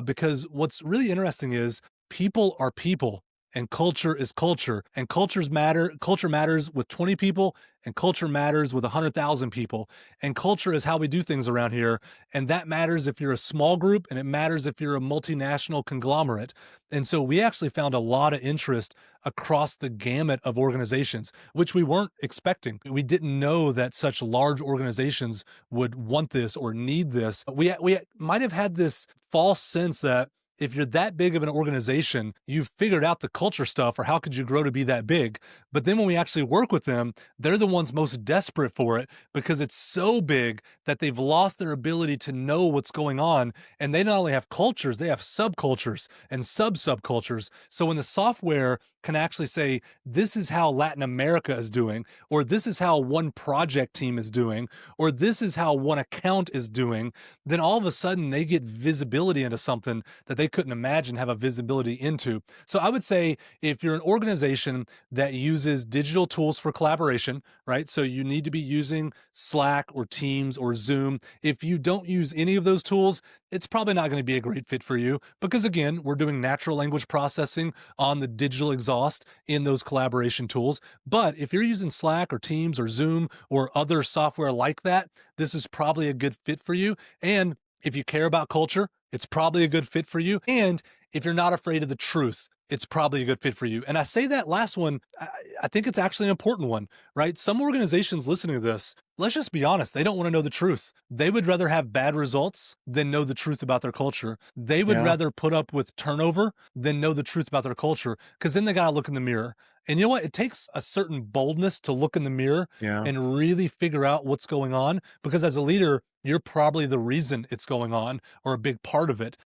because what's really interesting is people are people and culture is culture, and culture matters with 20 people, and culture matters with 100,000 people, and culture is how we do things around here, and that matters if you're a small group and it matters if you're a multinational conglomerate. And so we actually found a lot of interest across the gamut of organizations, which we weren't expecting. We didn't know that such large organizations would want this or need this. We might have had this false sense that if you're that big of an organization, you've figured out the culture stuff, or how could you grow to be that big? But then when we actually work with them, they're the ones most desperate for it because it's so big that they've lost their ability to know what's going on. And they not only have cultures, they have subcultures and subcultures. So when the software can actually say, this is how Latin America is doing, or this is how one project team is doing, or this is how one account is doing, then all of a sudden they get visibility into something that they couldn't imagine have a visibility into. So I would say if you're an organization that uses digital tools for collaboration, right? So you need to be using Slack or Teams or Zoom. If you don't use any of those tools, it's probably not going to be a great fit for you because, again, we're doing natural language processing on the digital exhaust in those collaboration tools. But if you're using Slack or Teams or Zoom or other software like that, this is probably a good fit for you. And if you care about culture, it's probably a good fit for you. And if you're not afraid of the truth, it's probably a good fit for you. And I say that last one, I think it's actually an important one, right? Some organizations listening to this, let's just be honest, they don't want to know the truth. They would rather have bad results than know the truth about their culture. They would Yeah. rather put up with turnover than know the truth about their culture because then they got to look in the mirror. And you know what? It takes a certain boldness to look in the mirror Yeah. and really figure out what's going on because as a leader, you're probably the reason it's going on or a big part of it.